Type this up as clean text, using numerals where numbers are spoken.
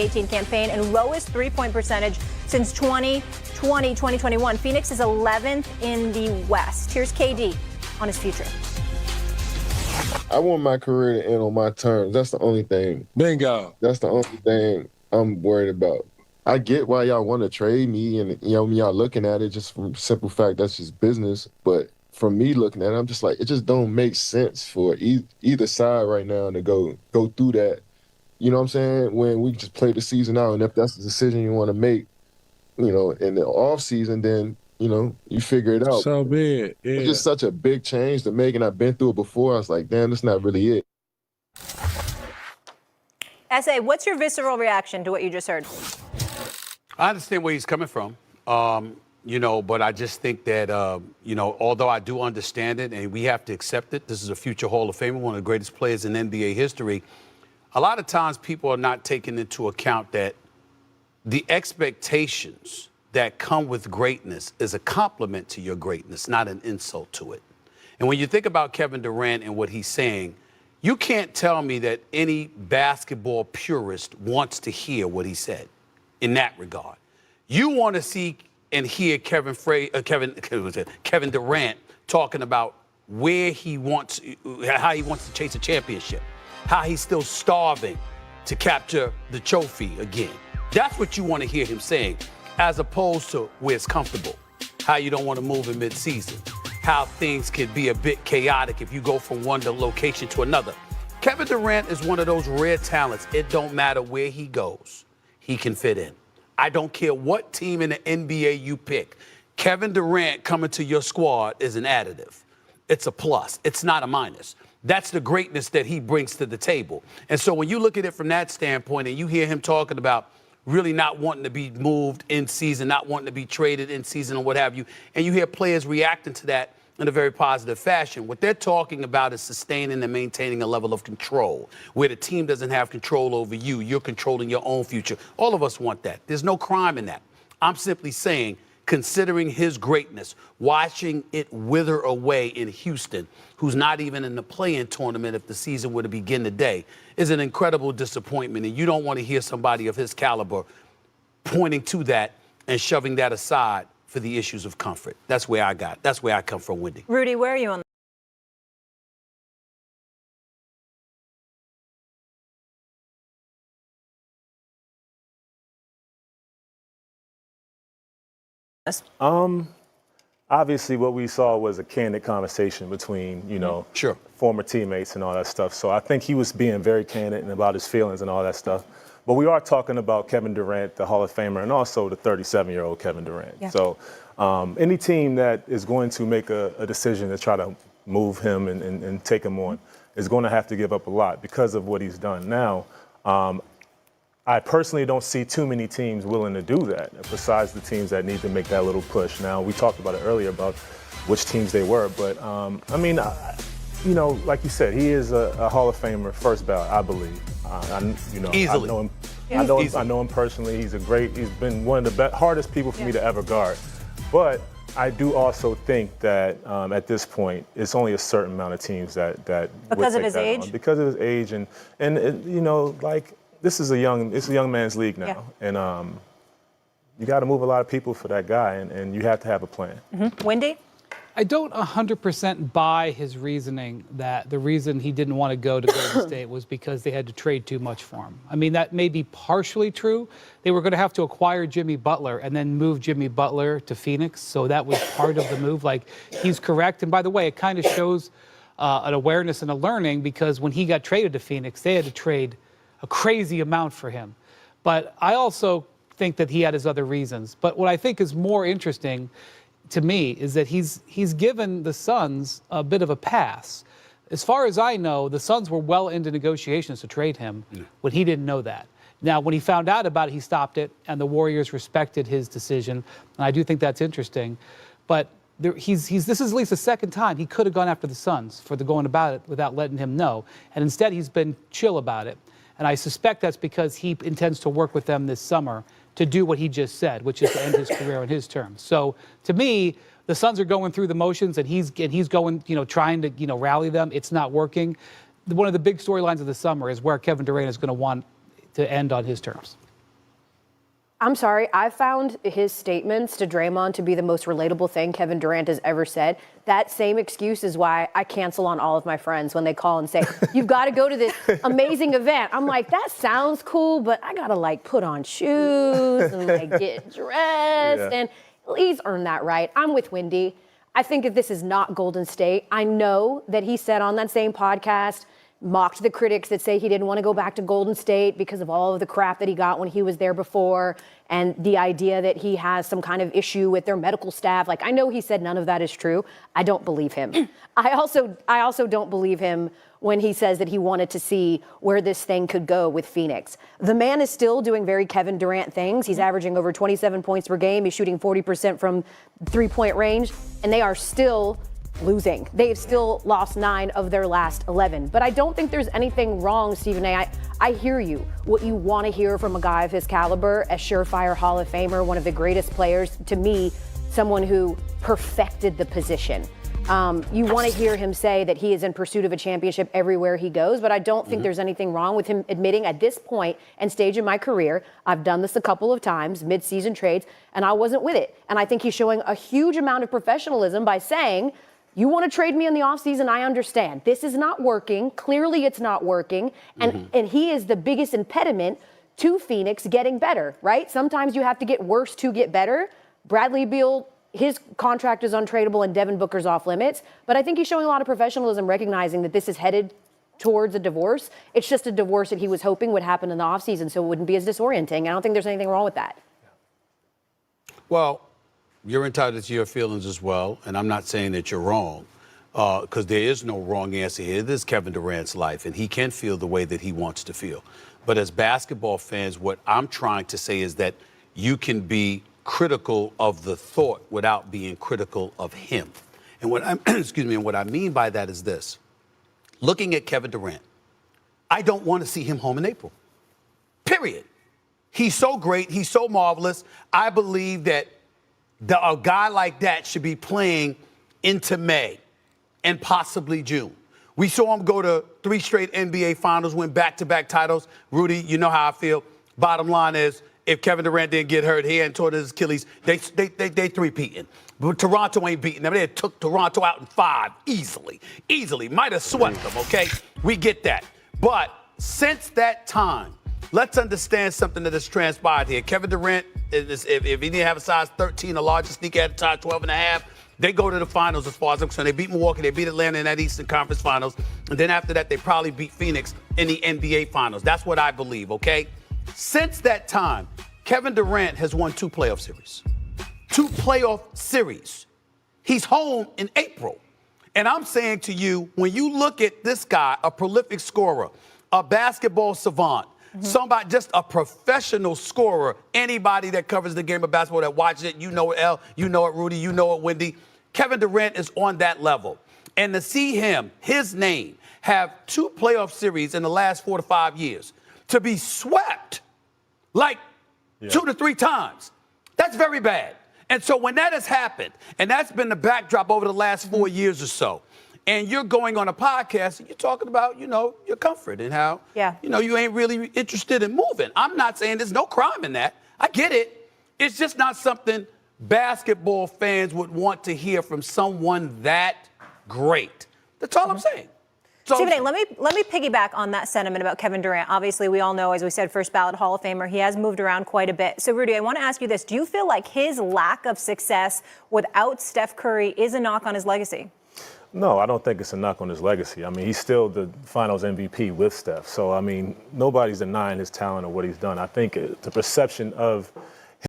2018 campaign and lowest three-point percentage since 2020-2021. Phoenix is 11th in the West. Here's KD on his future. I want my career to end on my terms. That's the only thing. Bingo. That's the only thing I'm worried about. I get why y'all want to trade me, and y'all looking at it just from simple fact that's just business. But from me looking at it, I'm just like, it just don't make sense for either side right now to go through that. You know what I'm saying? When we just play the season out, and if that's the decision you want to make, in the off season, then you figure it out. So big, yeah. It's just such a big change to make, and I've been through it before. I was like, damn, that's not really it. S.A., what's your visceral reaction to what you just heard? I understand where he's coming from, but I just think that, although I do understand it and we have to accept it, this is a future Hall of Famer, one of the greatest players in NBA history. A lot of times people are not taking into account that the expectations that come with greatness is a compliment to your greatness, not an insult to it. And when you think about Kevin Durant and what he's saying, you can't tell me that any basketball purist wants to hear what he said in that regard. You want to see and hear Kevin Durant talking about how he wants to chase a championship, how he's still starving to capture the trophy again. That's what you want to hear him saying, as opposed to where it's comfortable, how you don't want to move in midseason, how things can be a bit chaotic if you go from one location to another. Kevin Durant is one of those rare talents. It don't matter where he goes, he can fit in. I don't care what team in the NBA you pick. Kevin Durant coming to your squad is an additive. It's a plus. It's not a minus. That's the greatness that he brings to the table. And so when you look at it from that standpoint and you hear him talking about really not wanting to be moved in season, not wanting to be traded in season or what have you, and you hear players reacting to that in a very positive fashion, what they're talking about is sustaining and maintaining a level of control where the team doesn't have control over you. You're controlling your own future. All of us want that. There's no crime in that. I'm simply saying, considering his greatness, watching it wither away in Houston, who's not even in the play-in tournament if the season were to begin today, is an incredible disappointment. And you don't want to hear somebody of his caliber pointing to that and shoving that aside for the issues of comfort. That's where I come from, Wendy. Rudy, where are you on this? Obviously, what we saw was a candid conversation between, Sure. former teammates and all that stuff. So I think he was being very candid and about his feelings and all that stuff. But we are talking about Kevin Durant, the Hall of Famer, and also the 37-year-old Kevin Durant. Yeah. So any team that is going to make a decision to try to move him and take him on is going to have to give up a lot because of what he's done. Now, I personally don't see too many teams willing to do that, besides the teams that need to make that little push. Now, we talked about it earlier about which teams they were, but like you said, he is a Hall of Famer, first ballot, I believe. Easily. I know him personally. He's been one of the hardest people for me to ever guard. But I do also think that at this point, it's only a certain amount of teams that because of his age. Because of his age, and this is a young man's league now, and you got to move a lot of people for that guy, and you have to have a plan. Mm-hmm. Wendy? I don't 100% buy his reasoning that the reason he didn't want to go to Golden State was because they had to trade too much for him. I mean, that may be partially true. They were going to have to acquire Jimmy Butler and then move Jimmy Butler to Phoenix, so that was part of the move. Like, he's correct. And by the way, it kind of shows an awareness and a learning, because when he got traded to Phoenix, they had to trade a crazy amount for him. But I also think that he had his other reasons. But what I think is more interesting to me is that he's given the Suns a bit of a pass. As far as I know, the Suns were well into negotiations to trade him when he didn't know that. Now, when he found out about it, he stopped it, and the Warriors respected his decision. And I do think that's interesting. But this is at least the second time he could have gone after the Suns for the going about it without letting him know. And instead, he's been chill about it. And I suspect that's because he intends to work with them this summer to do what he just said, which is to end his career on his terms. So to me, the Suns are going through the motions, and he's going, trying to, rally them. It's not working. One of the big storylines of the summer is where Kevin Durant is going to want to end on his terms. I'm sorry, I found his statements to Draymond to be the most relatable thing Kevin Durant has ever said. That same excuse is why I cancel on all of my friends when they call and say, you've got to go to this amazing event. I'm like, that sounds cool, but I got to like put on shoes and like get dressed and please earn that right. I'm with Wendy. I think if this is not Golden State, I know that he said on that same podcast, mocked the critics that say he didn't want to go back to Golden State because of all of the crap that he got when he was there before and the idea that he has some kind of issue with their medical staff. Like, I know he said none of that is true. I don't believe him. I also don't believe him when he says that he wanted to see where this thing could go with Phoenix. The man is still doing very Kevin Durant things. He's averaging over 27 points per game. He's shooting 40% from three-point range, and they are still losing. They've still lost 9 of their last 11. But I don't think there's anything wrong, Stephen A. I hear you. What you want to hear from a guy of his caliber, a surefire Hall of Famer, one of the greatest players, to me, someone who perfected the position. You want to hear him say that he is in pursuit of a championship everywhere he goes, but I don't think there's anything wrong with him admitting at this point and stage in my career, I've done this a couple of times, mid-season trades, and I wasn't with it. And I think he's showing a huge amount of professionalism by saying, you want to trade me in the offseason, I understand. This is not working. Clearly it's not working. And he is the biggest impediment to Phoenix getting better, right? Sometimes you have to get worse to get better. Bradley Beal, his contract is untradeable and Devin Booker's off limits. But I think he's showing a lot of professionalism, recognizing that this is headed towards a divorce. It's just a divorce that he was hoping would happen in the offseason so it wouldn't be as disorienting. I don't think there's anything wrong with that. Well, you're entitled to your feelings as well, and I'm not saying that you're wrong, because there is no wrong answer here. This is Kevin Durant's life, and he can feel the way that he wants to feel. But as basketball fans, what I'm trying to say is that you can be critical of the thought without being critical of him. And what I'm, and what I mean by that is this. Looking at Kevin Durant, I don't want to see him home in April. Period. He's so great. He's so marvelous. I believe that a guy like that should be playing into May and possibly June. We saw him go to 3 straight NBA finals, win back-to-back titles. Rudy, you know how I feel. Bottom line is, if Kevin Durant didn't get hurt, he hadn't torn his Achilles, they three-peating. But Toronto ain't beating them. They took Toronto out in 5 easily. Might have swept them, okay? We get that. But since that time, let's understand something that has transpired here. Kevin Durant, if he didn't have a size 13, the largest sneaker at the time, 12.5, they go to the finals as far as I'm concerned. They beat Milwaukee, they beat Atlanta in that Eastern Conference Finals. And then after that, they probably beat Phoenix in the NBA Finals. That's what I believe, okay? Since that time, Kevin Durant has won 2 playoff series. 2 playoff series. He's home in April. And I'm saying to you, when you look at this guy, a prolific scorer, a basketball savant, somebody, just a professional scorer, anybody that covers the game of basketball that watches it, you know it, El, you know it, Rudy, you know it, Wendy. Kevin Durant is on that level. And to see him, his name, have 2 playoff series in the last 4 to 5 years, to be swept like 2 to 3 times, that's very bad. And so when that has happened, and that's been the backdrop over the last 4 years or so, and you're going on a podcast and you're talking about, your comfort and how, you ain't really interested in moving. I'm not saying there's no crime in that. I get it. It's just not something basketball fans would want to hear from someone that great. That's all I'm saying. Stephen A., let me piggyback on that sentiment about Kevin Durant. Obviously, we all know, as we said, first ballot Hall of Famer. He has moved around quite a bit. So, Rudy, I want to ask you this. Do you feel like his lack of success without Steph Curry is a knock on his legacy? No, I don't think it's a knock on his legacy. I mean, he's still the finals MVP with Steph. So, I mean, nobody's denying his talent or what he's done. I think the perception of